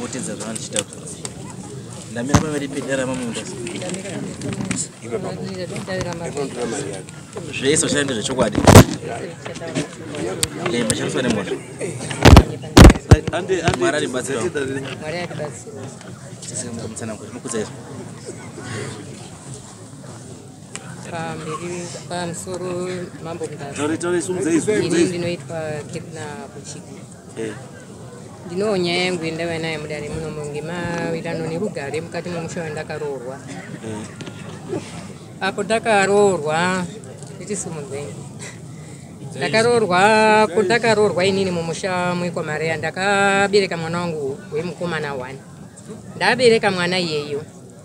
potedza zvavandichita ndamira pameri pedara mamunda zvese zvishande zvechokwadi mashandiswa nemota mwari aribatsirawo tisemutsana kuti mukudza izvo pamberi pamusoro mambo mundani ndinoitwa Ketna Buchiki ndino nyaya yangu ndava naye mudare muno ngemawirirano nerugare mukati momusha wandakaroorwa apo ndakaroorwa nditisimudzeni ndakaroorwa inini mumusha mwekwamareya ndakabereka mwana wangu wemukomana 1 ndabereka mwana iyeyo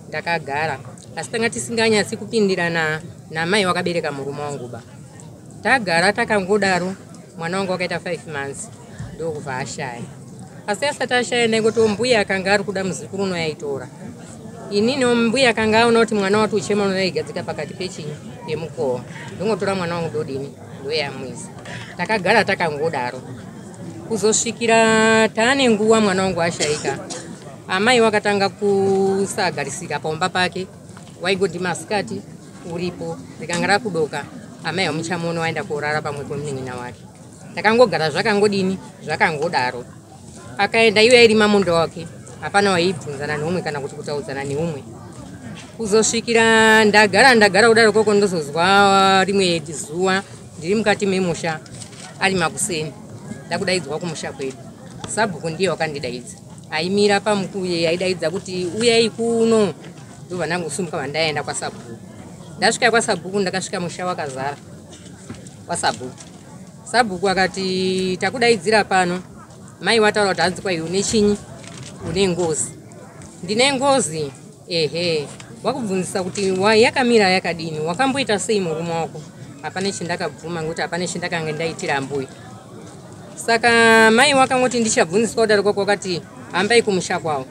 ndakagara asi tanga tisinganyatsi kupindirana namai wakabereka murume wangu ba tagara takangodaro mwana wangu wakaita 5 months ndokubva ashaya asi asati ashaya ndangoti mbuya akanga ari kuda muzukuru unoyaitora inini mbuya akanga aona kuti mwana wati uchema unoyaigadzika pakati pechinyi pemukowa ndongotora mwana wangu dodini ndoyamwisa takagara takangodaro kuzosvikira taane nguva mwana wangu ashayika amai wakatanga kusagarisika paumba pake waigoti masikati uripo rikanga rakudoka amai wamuchamono waenda korara pamwe kwemunin'ina wake takangogara zvakangodini zvakangodaro akaenda iwe iri mamunda wake hapana waibvunzana neumwe kana kuti kutaudzana neumwe kuzosvikira ndagara kudaro koko ndozozwa rimwe zuva ndiri mukati memusha ari makuseni ndakudaidzwa kumusha kwedu sabhuku ndiye wakandidaidza aimira pamukuye aidaidza kuti uyai kuno ndobva ndangosumuka vandaenda kwasabhuku ndasvika kwasabhuku ndakasvika musha wakazara wasabhuku akati takudaidzira pano mai wataura kuti hanzi kwai une chinyi une ngozi ndine ngozi ehe wakubvunzisa kuti yakamira yakadini wakamboita sei murume wako hapane chindakabvuma ngekuti hapane chindakanga ndaitira mbuya saka mai wakangoti ndichabvunziswa kudaro kwako wakati hambai kumusha kwawo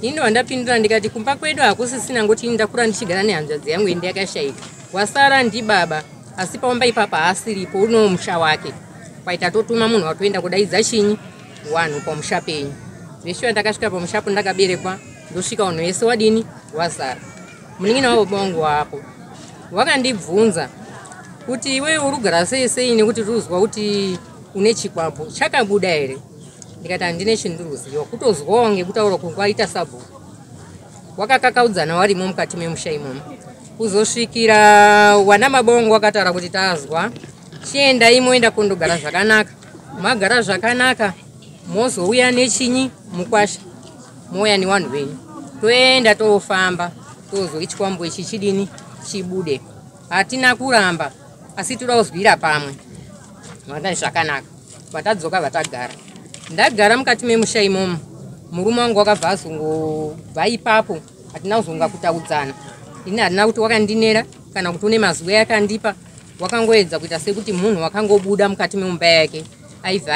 ini wandapindura ndikati kumba kwedu hakusisina ngoti ndakura ndichigara nehanzvadzi yangu ende yakashayika wasara ndibaba asi paumba ipapa haasiripo uno musha wake kwaita totuma munhu watoenda kudaidza chinyi wanhu pamusha penyu zveshuwa ndakasvika pamushapo ndakaberekwa ndosvika unhu wese wadini wazara munin'ina wababa wangu waapo wakandibvunza kuti iwe urugara sei nekuti ruzwa kuti une chikwambo chakabuda here ndikati handine chindiruziva kutozwawo ngekutaura kwaita sabhuku wakakakaudzana warimo mukati memusha imomo kuzosvikira wana mabongo wakataura kuti tazwa chiendai moenda kundogara zvakanaka magara zvakanaka mozouya nechinyi mukwasha mouya nevanhu venyu toenda tofamba tozwe chikwambo ichi chidini chibude hatina kuramba asi toda kuzwira pamwe vandai zvakanaka vatadzoka vatagara ndagara mukati memusha imomo murume wangu wakabva azongobva ipapo hatina kuzonga kutaudzana ini hadina kuti wakandinera kana kuti une mazuva yakandipa wakangoedza kuita sekuti munhu wakangobuda mukati meumba yake aibva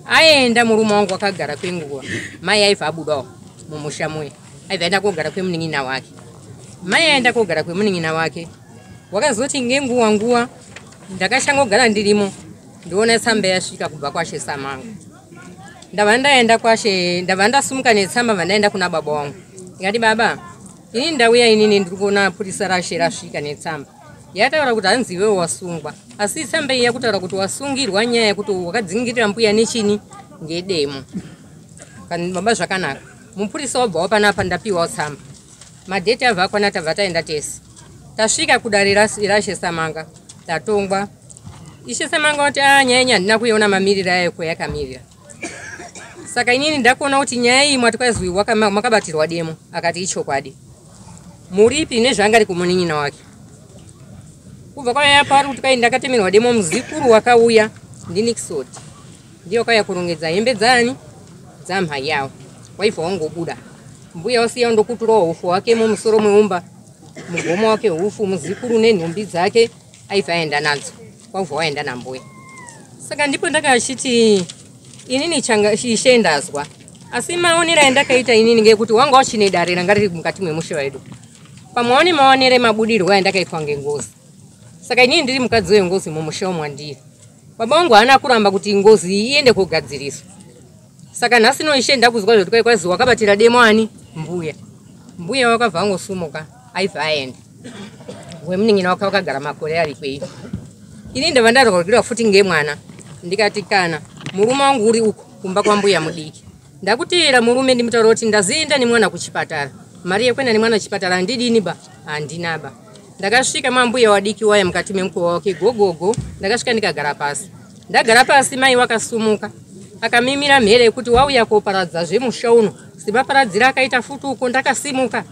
aenda murume wangu wakagara kwenguva mai aibva abudawo mumusha muya aibva aenda kogara kwemunin'ina wake mai aenda kogara kwemunin'ina wake wakazoti nguva ndakashangogara ndirimo ndiona tsamba yasvika kubva kwashe samangu ndava ndaenda kwashe ndava ndasumuka netsamba vandaenda kuna baba wangu ndikati baba ini ndauya inini ndiri kuona purisa rashe rasvika netsamba yataura kuti hanzi iwewo wasungwa asi tsamba iyi yakutaura kuti wasungirwa nyaya yekuti wakadzingirira mbuya nechini ngedemo kana baba zvakanaka mupurisa wabva wapanapa ndapiwawo tsamba madheti abva akwana tabva taenda tese tasvika kudare rashe samanga tatongwa ishe samanga kuti nyaya handina kuiona mamiriro ayo kwayakamirira saka inini ndakuona kuti nyaya iyi mwati kwazwi makabatirwa demo akati ichokwadi muripi nezvanga ari kumunin'ina wake kubva kwaya pari kuti kai ndakatemerwa demo muzikuru wakauya ndinikisoti ndiyo kaya kurongedza hembe dzani dzamhai yavo waibva wangobuda mbuya wasiya ndokuturawo ufu wake mumusoro mweumba mugomo wake ufu muzikuru nenhumbi dzake aibva aenda nadzo kwabva waenda nambuya saka ndipo ndakachiti inini ishe ndazwa asi maonero andakaita inini ngekuti wanga wachine dare ranga riri mukati mwemusha wedu pamwe maonere mabudirwo andakaitwa ngengozi saka inini ndiri mukadzi wengozi mumusha mwandiri baba wangu haana kuramba kuti ngozi iende kogadziriswa Saka nhasi noishenda kuzwa zvokuti kwazi wakabatira demwani mbuya wakabva angosumuka aibva aenda wemunin'ina wake wakagara makore ari kwei. Ini ndabva ndarwarirwa futi ngemwana ndikati kana murume wangu uri uko kumba kwambuya mudiki ndakutera murume ndimutaura kuti ndazienda nemwana kuchipatara mari yekwenda nemwana kuchipatara ndidini ba handinaba. Ndakasvika mambuya wadiki waya mukati memukova wake gogogo ndakasvika ndikagara pasi. Ndagara pasi mai wakasumuka akamimira mhere yekuti wauya koparadza zvemusha uno simaparadzira akaita futi uko ndakasimuka.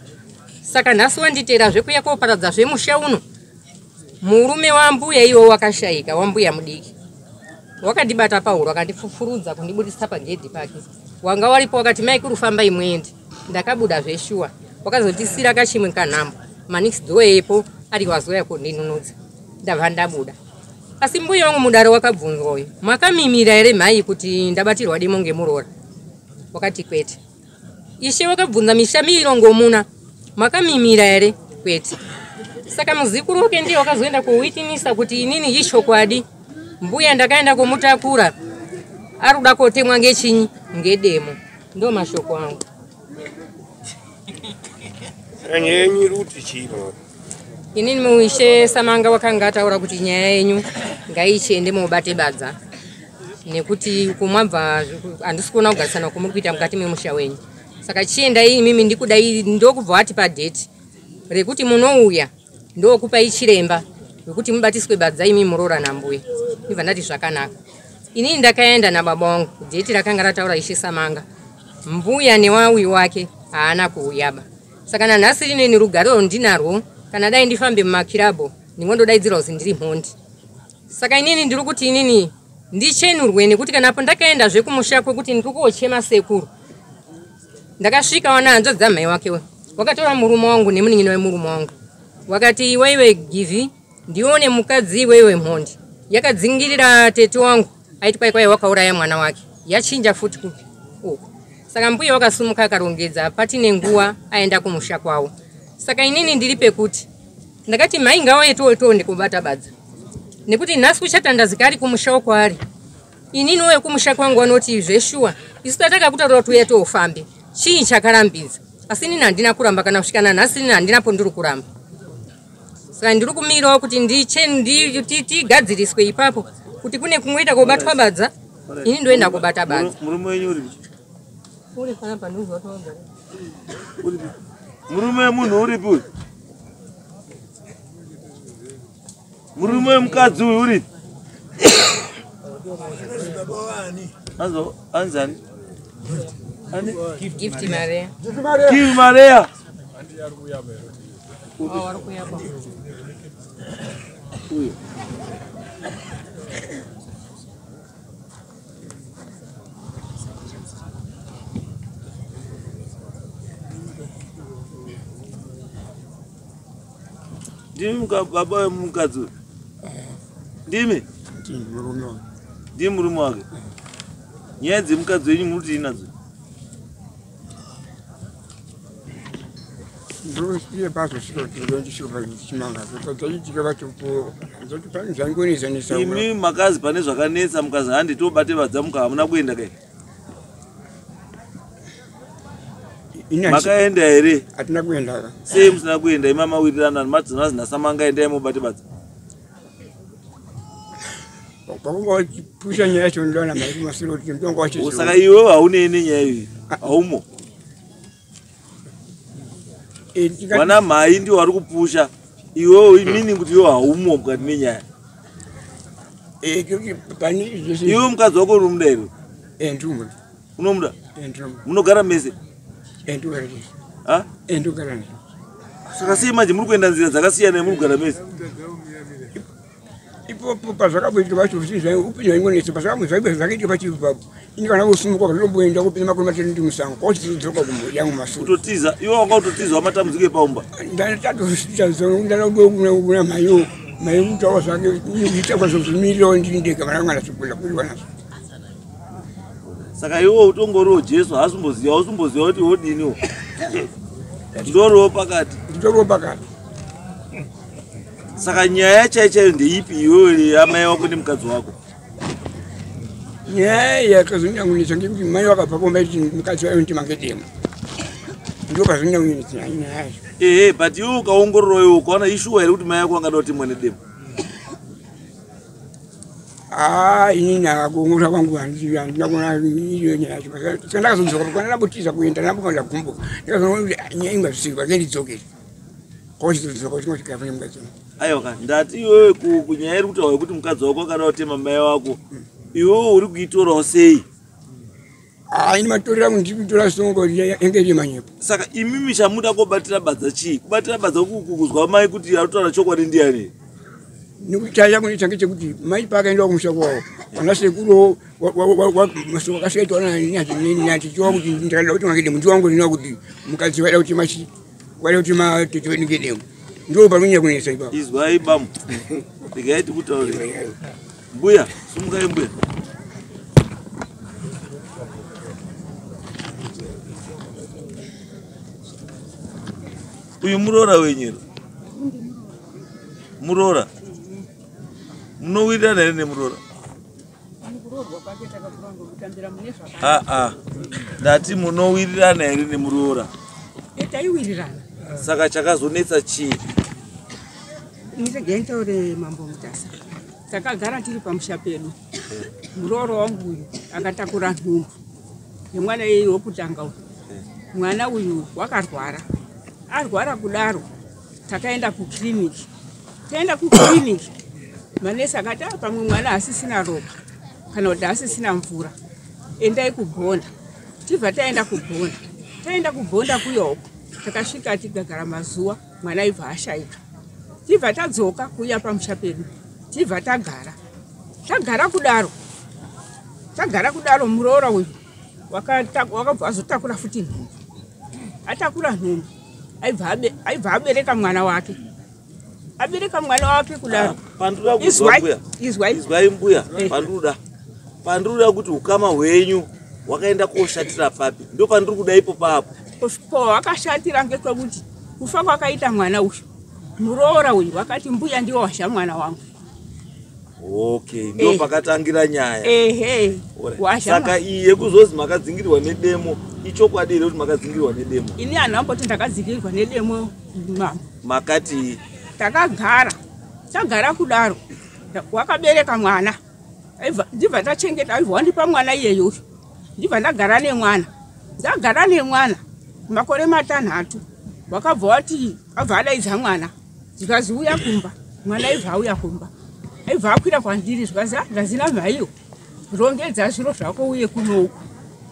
Saka nhasi wanditera zvekuya koparadza zvemusha uno. Murume wambuya iwo wakashayika wambuya mudiki wakandibata pahuro akandifufurudza kundibudisa pagedhi pake. Wanga waripo wakati mai kurufamba imwendi ndakabuda zveshuwa wakazotisira kachimwe kanhambo manix door epo ari wazoya kundinunudza ndabva ndabuda. Asi mbuya wangu mudaro wakabvunzwa uyu makamimira ere mai kuti ndabatirwa demo ngemurora wakati kwete. Ishe wakabvunza misha mirongomuna makamimira ere kwete. Saka muzikuru wake ndiye wakazoenda kuwitnessa kuti inini ishokwadi mbuya ndakaenda kumutakura aruda kotemwa ngechinyi ngedemo ndo mashoko angu. Anyenyi ruti chino. Inini muishe Samanga wakanga ataura kuti nyaya yenyu ngaichende mubate badza nekuti kumwabva handisi kuona kugarisana kumuri kuita mukati memusha wenyu. Saka chienda iyi mimi ndikudai ndokubva ati padate rekuti munouya ndokupa ichiremba wekuti mubatiswe badza imi murora nambuya. Ndibva ndati zvakanaka. Inini ndakaenda nababa wangu date rakanga rataura ishe Samanga mbuya newawi wake haana kuuyaba. Saka nanhasi rineni rugaro ndinarwo kana dai ndifambe mumakirabho ndingondodaidzirwa kuti ndiri mhondi. Saka inini ndiri kuti inini ndichenurwe nekuti kanapo ndakaenda zvekumusha kwekuti ndiri kuochema sekuru ndakasvika wana hanzvadzi dzamai wake wakatora murume wangu nemunin'ina wemurume wangu wakati iwewe givi ndione mukadzi iwewe mhondi yakadzingirira tete wangu aiti kwai wakauraya mwana wake yachinja futi kupi uko. Saka mbuya wakasumuka akarongedza patine nguva aenda kumusha kwawo. Saka inini ndiri pekuti ndakati mai ngauye toende kubata badza nekuti nhasi kuchatandazika ari kumusha kwaari. Inini uye kumusha kwangu anoti zveshuwa isu tataka kutaura kuti uye toofambe chii chakarambidza. Asi inini handina kuramba kana kusvikana nhasi inini handinapo ndiri kuramba. Saka ndiri kumirawo kuti tigadziriswe ipapo kuti kune kumweta kobatwa badza ini ndoenda kubata badza. Murume wenyu uri uri kana panuzwa toga murume munhu uripi uyu? Murume mukadzi uyu uripi? Anzani? Gift Maria. Gift Maria. Uyu. Ndimi baba wemukadzi uyu? Ndimi? Ndimi murume wake. Nyaya dzemukadzi wenyu muruti inadzo? Ndosiye bazo chimanga taitika vatopo zvangonetsanesa. Imi makazi pane zvakanetsa mukazi handi tobate badza muka hamuna kuenda kai? Makaenda here? Hatina kuenda. Sei musina kuenda? Ima mawirirana nemadzimai naSamanga endai mubate badza. Pakungopusha nyaya yacho ndona mai kumasiro kuti ndongo wacho. Saka iwe haunei nyaya iyi? Haumo. Wana mai ndiwo vari kupusha. Iwewo imini kuti iwe haumo mukati menyaya. Iwe mukadzi wako uri muda here? Ndumuda. Unomuda? Munogara mese? Ndogara. Saka sei manje muri kuenda nzira dzakasiyana nemuri kugara mese? Ipopo pazvakaboitika pacho zvichizva upenyu hwaingonetsa zvakaita pachivi papo ini kana kusumuka zvitomboenda kupinda makore matatu ndi musango kwachidzidzoka kumboyangu masoro kutotiza iwe wanga utotiza wamatambudziko epaumba ndatotatiza mayo kutaura zvake uita kwazvozvimirirawo ndiri ndega vana vangana zvikuenda kuiwa nazvo. Saka iwe utongoriwo Jesu hasumboziva usumboziva kuti wodiniwo ndoriwo pakati. Saka nyaya chaichayo ndeipi iwewe amai wako nemukadzi wako? nyaya kazunyangunisa ngekuti mai vakabva iti mukadzi wayo ndi mangedemo ndio kazunyangunisa nyaya but iwe ukaongorora iwe ukaona ishuwa here kuti mai yako angada kuti mwene demo inini akakuongorora kwangu handina kuona iyo nyaya yacho saka ndakazodzoka pakwana ndambotiza kuenda ndambokaenda kumbuka ndikazoona kuti nyaya ingazvisiki pakendidzokera kochitodzoka chikochikafanya mukadzi wangu aiwa ndati iwewe kunyaya iri kutaura kuti mukadzi wako akada kutema mai wako iwewe uri kuitorawo sei ini matorera mundipitora songo enge iri manyepo saka imimi chamuda kobatira badza chii kubatira badza kuzwa mai kuti aritaura chokwadi ndiani nekuti chaya kunita ngechekuti mai paakaenda kumusha kwawo pana sekuru masoko akasvikaitwa natichiwa kuti ndakada kuti mangedemo ndiwangu ndinowa kuti mukadzi waida kuti machi waida kuti matete ngedemo ndo pamenya kunesa ipapo izwai bamu ndikaiti kutaurira mbuya sumukai mbuya uyu muroora wenyero muroora munowirirana here nemuroora ndati munowirirana here nemuroora taiwirirana saka chakazonetsa chii nisegentoure mambo mutasa takagara tiri pamusha pedu murooro wangu uyu akatakura nhumbu yemwana yeye wokutanga uyu mwana uyu wakarwara arwara kudaro takaenda kukiriniki taenda kukiriniki manesi akati pamwe mwana asisina ropa kana kuti asisina mvura endai kubhonda tibva taenda kubhonda kuyoko takasvika tigagara mazuva mwana aibva ashaika tibva tadzoka kuuya pamusha pedu tibva tagara kudaro muroora uyu wakabva azotakura futi nhumbu atakura nhumbu aibva abereka mwana wake kudaro panduda kuzwa izwai mbuya panduda kuti ukama hwenyu wakaenda koshatira papi ndo pandiri kuda ipo papo wakashatira ngekwekuti kufa kwakaita mwana uyu muroora uyu wakati mbuya ndiwo washa mwana wangu ndo pakatangira nyaya saka iye kuzozi makadziingirwa nedemo ichokwadi here kuti makadziingirwa nedemo ini hanhu amboti ndakadziingirwa nedemo makati tagara kudaro wakabereka mwana ndibva tachengeta aibva wandipa mwana iyeyo ndibva ndagara nemwana makore 6 wakabva wati abva adaidza mwana zikazi uya kumba mwana aibva auya kumba aibva akwira kwandiri zvikazi ndazina mhaiyo rongedza zviro zvako uye kunouku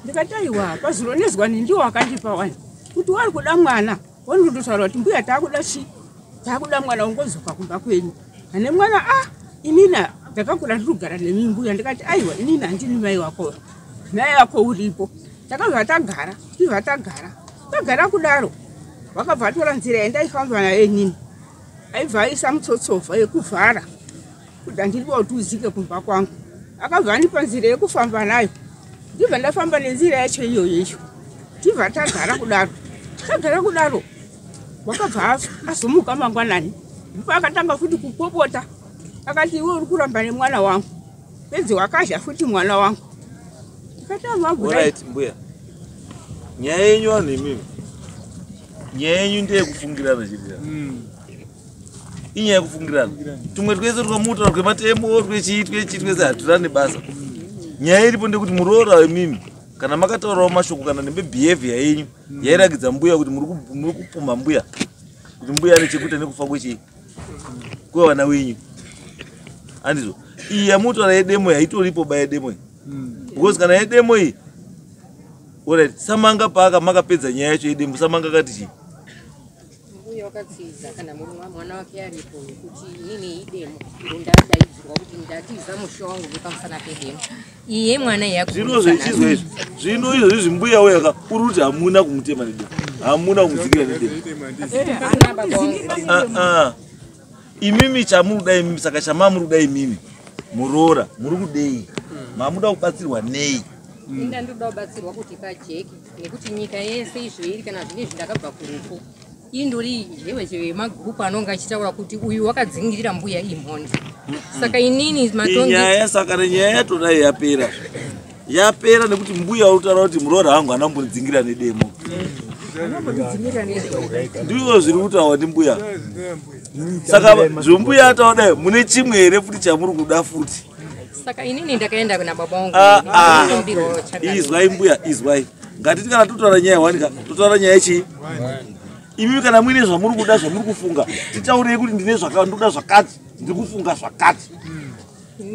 ndikati aiwa pazvironezwa nindiwo wakandipa wani kuti wari kuda mwana wandindotaura kuti mbuya taakuda chii taakuda mwana ungozoka kumba kwenyu ane mwana inina ndakakura ndiri kugara nemi mbuya ndikati aiwa inini handini mai wako uripo takabva tagara kudaro wakabva atora nzira yandaifamba nayo nini aibva aisa mutsotsovha yekuvhara kuti handiriwa kuti uzike kumba kwangu akabva anipa nzira yekufamba nayo ndibva ndafamba nenzira yacho iyoyo ndibva tagara kudaro wakabva azomuka mangwanani ndipo akatanga futi kupopota akati iwe uri kuramba nemwana wangu pedzi wakazha futi mwana wangu Alright, mbuya nyaya yenyu vanhu imimi nyaya yenyu ndeyekufungirana chirira inyaya yekufungirana tumwe twese twamutaura kwematemo twechitwese hatirani basa nyaya iripo ndekuti muroora wemimi kana makataurawo mashoko kana nebebehaviour yenyu yairagidza mbuya kuti muri kupumha mbuya kuti mbuya ane chekuita nekufa kwechii kwevana wenyu handizvo iyi yamutoura yedemo yaitoripo ba yedemo because kana yedemo iyi alright samanga paka makapedza nyaya yacho yedemo samanga kati chii mbuya wakatsiza kana mwana wake aripo kuti inini idemo ndadaidzirwa kuti ndatiza musho wangu nepamusana pedemo iye mwana zvino izvozvi mbuya weyaka uri kuti hamuna kumutema nedemo hamuna kumudzingirira nedemo imimi chamurudai imimi saka chamamurudai imimi muroora muri kudei mamuda kubatsirwa nei inda ndoda kubatsirwa kuti pajeki nekuti nyika yese izvo iri kana zvine zvindakabva kuruko indori jewejewe magrupu anonga achitaura kuti uyu wakadzingirira mbuya imhondi saka inini nyaya saka nenyaya yatodai yapera yapera nekuti mbuya utaura kuti muroora wangu anambonidzingira nedemo. Ndizvo zviri kutaura ndi mbuya. Saka zvombuya ataona mune chimwe here futi chamuri kuda futi. Saka inini ndakaenda kuna baba wangu. Izwai mbuya, izwai. Ngatiti kana totaura nyaya yawanika, totaura nyaya yechi. Imi kana muine zvamuri kuda zvamuri kufunga, titaurei kuti ndine zvakandoda zvakati, ndiri kufunga zvakati.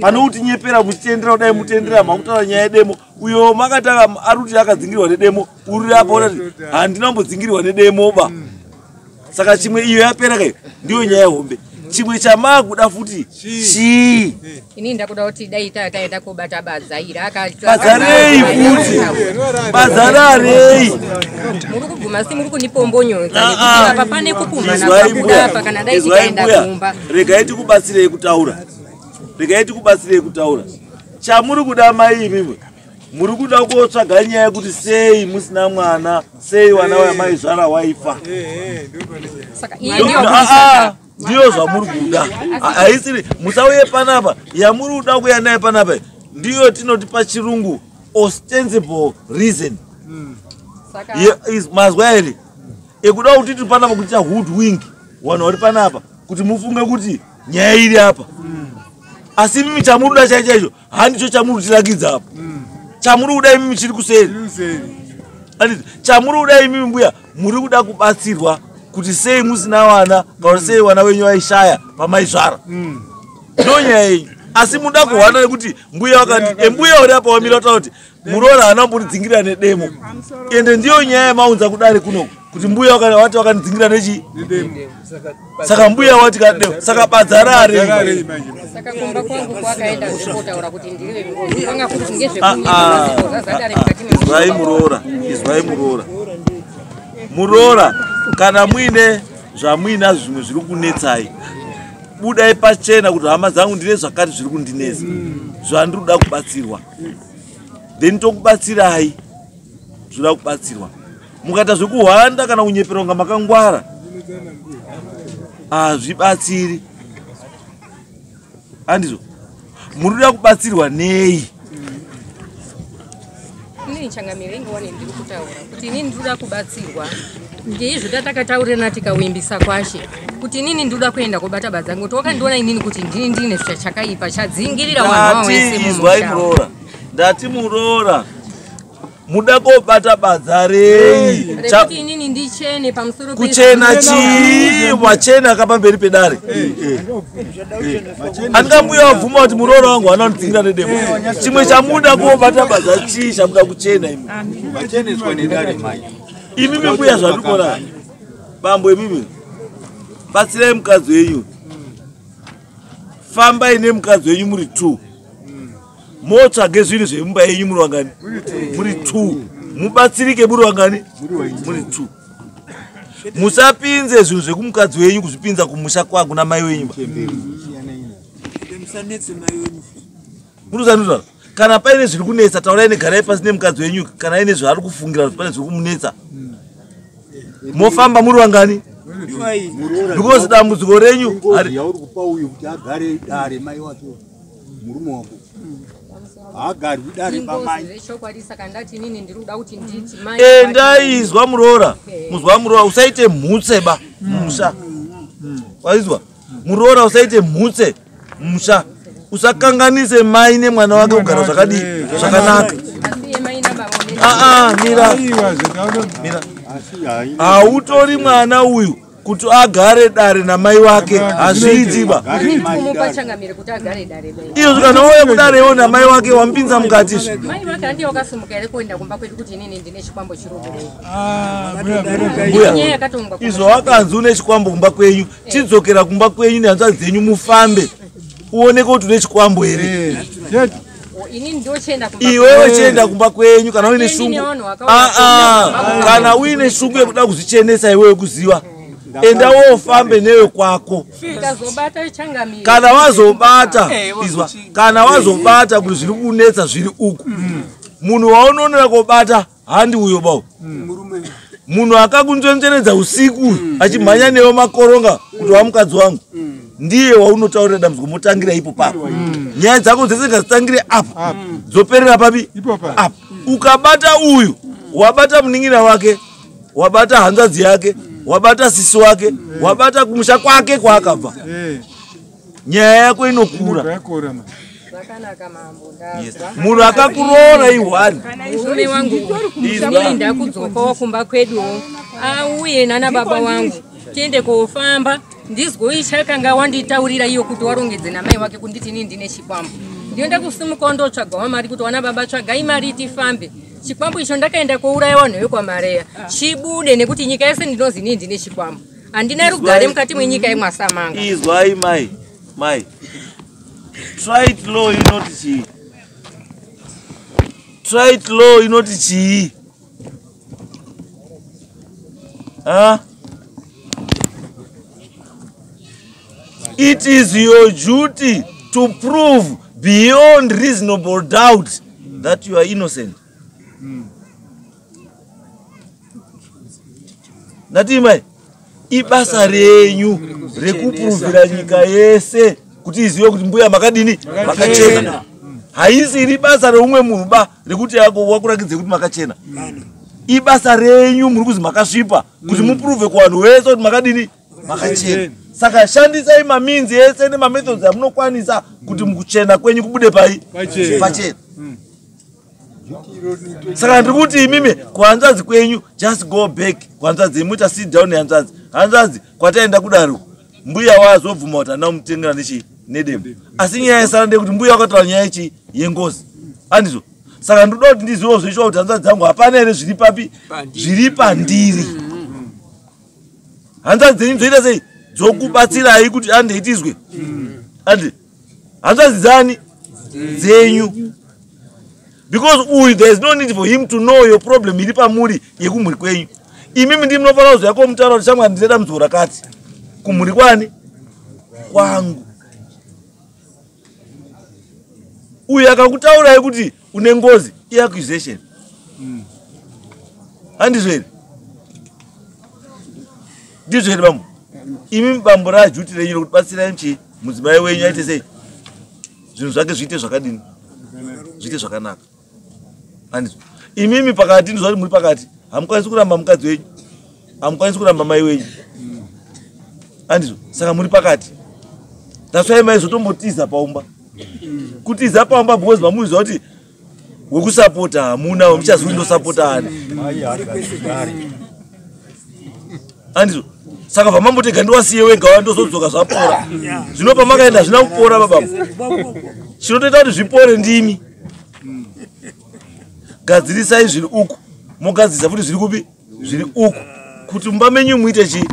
Pano kuti nyepera muchitendera kudai mutendera makutaura nyaya yedemo. Uyo makatanga ari kuti akadzingirwa nedemo, uri apa kuti handina kumbodzingirwa nedemo ba. Saka chimwe iyo yapera kai ndiyo nyaya hombe. Chimwe chamakuda futi chii. Ini ndakuda kuti dai taenda kobata badza ira akati. Bazarei futi. Bazarei. Muri kuguma si muri kunipombonyonza nekuti apa pane kupuma napakuda apa kana dai tikaenda kumba. Regai tikubatsirei kutaura. Regai tikubatsirei kutaura. Chamuri kuda mai imimi. Muri kuda kotsvaga nyaya yekuti sei musina mwana, sei wana wamai zvara waifa. Saka iyo ndiyo zvamuri kuda. Haisiri musauye panapa yamuri kuda kuya naye panapa ndiyo tinoti pachirungu ostensible reason. Is mazwa here ekuda kuti tiri panapa kuti hoodwink vanhu vari panapa kuti mufunge kuti nyaya iri apa. Asi mimi chamuri kuda chaicho handicho chamuri kutirakidza apa. Chamuri kuda imimi chiri kuseri. Chamuri kuda imimi mbuya muri kuda kubatsirwa kuti sei musina wana kana sei wana wenyu waishaya pamaizvara. Ndo nyaya yenyu. Asi muda kuhwana nekuti mbuya wakati mbuya uri apa wamira kuti muroora anambonidzingira nedemo. Ende ndiyo nyaya maunza kudare kuno kuti mbuya wati wakanidzingira nechi saka mbuya wati kademo saka badzarare. Saka kumba kwangu kwakaenda ndikotaura kuti ndiriwe ngozi kwanga kuti ngezvekunyika zadare mukati izwai muroora, izwai muroora. Muroora kana muine zvamuina zvimwe zviri kunetsai budai pachena kuti hama dzangu ndine zvakati zviri kundinesa zvandiri kuda kubatsirwa, then tokubatsirai zvoda kubatsirwa. Mukaita zvekuhwanda kana kunyepera kunga makangwara hazvibatsiri. Handizvo muri kuda kubatsirwa nei? Inini changamire ingowani ndiri kutaura kuti inini ndinoda kubatsirwa ngeizvo tatakataurira tikawimbisa kwashe kuti inini ndinoda kuenda kobata badza ngoti wakandiona inini kuti ndini ndine chakaipa chadzingirira wanhu wese izwai muroora. Ndati muroora muda kobata badza rei kuti inini ndichene pamusoro kuchena chii wachena kapamberi pedare. Angambuya wabvuma kuti muroora wangu wana kundidzingira nedemo. Chimwe chamuda kobata badza chii chamuda kuchena imi. Imimi mbuya zvandikona bambo imimi batsirai mukadzi wenyu. Fambai nemukadzi wenyu muri 2. Motsvage zvinhu zvemumba yenyu muri wangani? Muri 2. Mubatsirike muri wangani? Muri 2. Musapinze zvinhu zvekumukadzi wenyu kuzvipinza kumusha kwangu namai wenyu. Murusanuzva kana paine zviri kunetsa taurai negarai pasi nemukadzi wenyu kana aine zvaari kufungira kuti pane zviri kumunetsa. Mofamba muri wangani? Because dambudziko renyu yauri kupa uyu kuti agare dare mai wake murume wako agari kudare pamai. Ndaizwa muroora, muzwa muroora usaite mhutse ba musha. Waizwa muroora usaite mhutse musha. Usakanganise mai nemwana wake kugara zvakadii zvakanaka. Mira. Hautori mwana uyu kuti agare dare namai wake hazviitiba. Iyo zvikanouya kudarewo namai wake wamupinza mukati. Izvo wakanzi une chikwambo kumba kwenyu chidzokera kumba kwenyu nehanzvadzi dzenyu mufambe uoneke kuti une chikwambo here. Iwewe chienda kumba kwenyu kana uine shungu. Kana uine shungu yekuda kuzvichenesa iwewe kuziva enda wofambe newe kwako. Kana wazobata izwa kana wazobata kuti zviri kunetsa zviri uku munhu waunonera kobata handi uyo bawo. Munhu akakunzvenzeredza usiku achimhanya newe makoronga kuti wamukadzi wangu ndiye waunotaurira dambudziko motangira ipo papo. Nyaya dzako dzese ngadzitangire apo. Zoperera papi? Ipo pa. Apa. Ukabata uyu, wabata mningira wake, wabata hanzazi yake, wabata sisi wake, wabata kumusha kwake kwa akabva. Nyaya yako inokura. Munhu akakuroora iwani. Murume wangu ndinoenda kudzoka wakumba kwedu auye nana baba wangu tiende kofamba ndizgoita kanga wanditaurira iyo kuti warongedze namai wake kunditi nini ndine chikwambo ndinoenda kusimuka ndotsvaga mari kuti wana baba tsvagai mari tifambe chikwambo icho ndakaenda kouraya vanhu vekwaMareya chibude nekuti nyika yese ndinozi nini ndine chikwambo handina rugare mukati mwenyika yemwasamanga. Izwai mai try it low inoti chii. Try it low inoti chii. It is your duty to prove beyond reasonable doubt that you are innocent. Natimai ibasa renyu rekuprovira nyika yese kuti izive kuti mbuya makadini makachena. Haisiri basa reumwe munhu ba rekuti yako wakurakidze kuti makachena. Ibasa renyu muri kuzi makasvipa kuti muprove kuvanhu vese kuti makadini makachena. Saka shandisai maminzi ese nemamethods amunokwanisa kuti mukuchena kwenyu kubude pachena. Saka ndiri kuti imimi kuhanzvadzi kwenyu just go back kuhanzvadzi muita sit down nehanzvadzi. Hanzvadzi kwataenda kudaro mbuya wazobvuma kuti handina kumutengera nedembe. Asi nyaya yesara ndekuti mbuya wakataura nyaya ichi yengozi. Andizvo. Saka ndoda kuti ndizivewo zvechiwa kuti hanzvadzi dzangu hapana here zviri papi zviri pandiri. Hanzvadzi dzenyu dzoita sei dzokubatsirai kuti andeitizwe. Andi hanzvadzi dzani dzenyu. Because there is no need for him to know your problem iri pamuri yekumhuri kwenyu. Imimi ndimi munofanira kuzoyako mutaura kuti shamwari ndinoda mudzi rakati kumhuri kwani kwangu. Uyu akakutaurai kuti une ngozi iaccusation. Handizvo here? Ndizvo here bambo? Imi bambo rajuti renyu rokubatsirai mchi mudzimai wenyu aite sei? Zvinhu zvake zviite zvakadini? Zviite zvakanaka. Handizvo. Imimi pakati ndizvo kuti muri pakati. Hamukwanisi kuramba mukadzi wenyu. Hamukwanisi kuramba mai wenyu. Handizvo. Saka muri pakati. That's why maizotombotiza paumba. Kutiza paumba because mamuziva kuti wekusapota hamuna wemuchazondosapota ani. Handizvo. Saka pamambotega ndiwasiye wega wandozodzoka zvapora. Zvino pamakaenda zvina kupora babamu. Chinotoita kuti zvipore ndimi. Gadzirisai zviri uku. Mogadzirisa futi zviri kupi? Zviri uku. Kuti mumba menyu muite chi?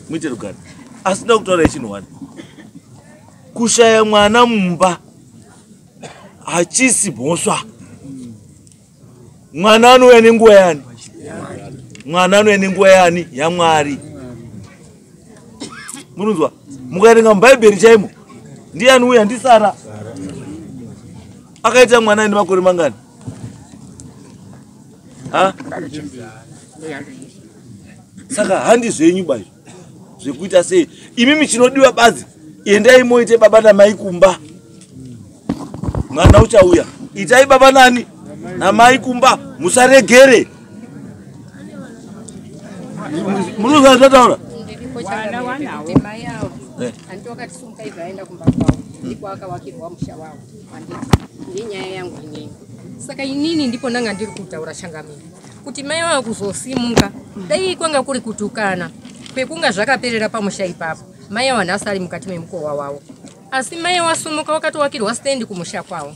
Muite rugare. Asi ndoda kutaura chinhu wani. Kushaya mwana mumba hachisi bhosva. Mwana anouya nenguva yani? Mwana anouya nenguva yani yaMwari. Munonzwa? Mukaerenga mubhaibheri chaimo ndiani uya ndisara akaita mwana ane makore mangani? Saka handi zvenyu baizvo zvekuita sei. Imimi chinodiwa bazi endai moite baba namai kumba. Mwana uchauya itai baba nani namai kumba musaregere. Munozva zvataura? Andokatisuka ivaenda kumba kwavo ndiko akavakirwa musha wavo handiti ndinyaya yangu inini. Saka inini ndipo ndanga ndiri kutaura changamiri kuti mai wavo kuzosimuka dai kwanga kuri kutukana kwekunga zvakaperera pamusha ipapo mai wavo nhasi ari mukati memukova wavo. Asi mai wasumuka wakatowakirwa stendi kumusha kwavo.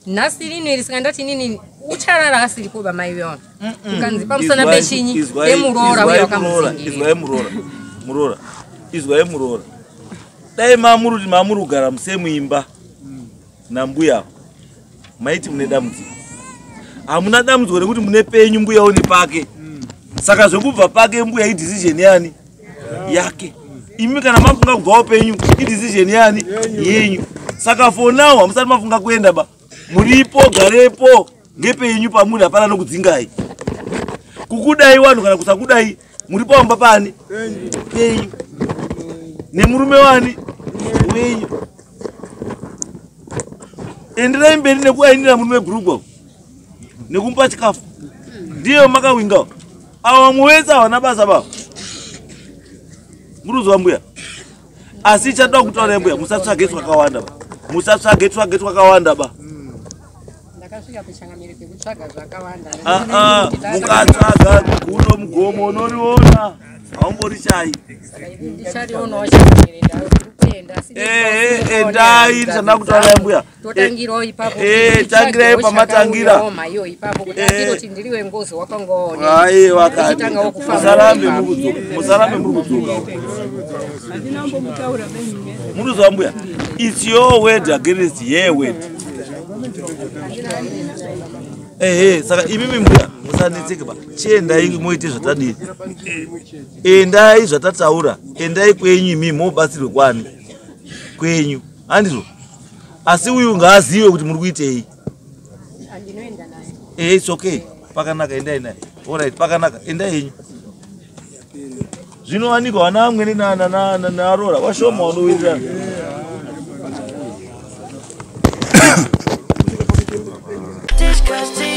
Nhasi rino risingandati nini ucharara asiripo bamai vavo ukanzi pamusana pechinyi emuroora uye wakamuzingira. Izwai muroora. Dai mamuri kugara musemuimba nambuya maiti mune dambudziko. Hamuna dambudziko rekuti mune penyu mbuya uni pake. Saka zvekubva pake mbuya idecision yani yake. Imi kana mafunga kubvawo penyu idecision yani yenyu. Saka for now hamusati mafunga kuenda ba. Muripo garepo ngepenyu pamuri hapana nokudzingai. Kukudai wanhu kana kusakudai muripo amba pani penyu. Nemurume wani wenyu. enderai mberi nekuainira murume group nekumupa chikafu ndiyo makawinga ava muweza havana basa bavo muruzwa mbuya asi chatoda kutaura mbuya musatsvage twakawanda ba musatsvage twakawanda ba mukatsvaga gudo mugomo unoriona haumborichai endai ndisana kutaura mbuya tangirai pamatangira ai wakati musarambe muri kudzoka muruzwa mbuya it's your word against your word saka imimi mbuya musanetseke ba chiendai moite zvatadii endai zvatataura endai kwenyu imimi mobatsirwe kwani kwenyu handizvo asi uyu ngaazive kuti muri kuitei it's okay pakanaka endai naye alright pakanaka endai yenyu zvinowanikwa vana vamweni naarora washoma wanowirirana Disgusting.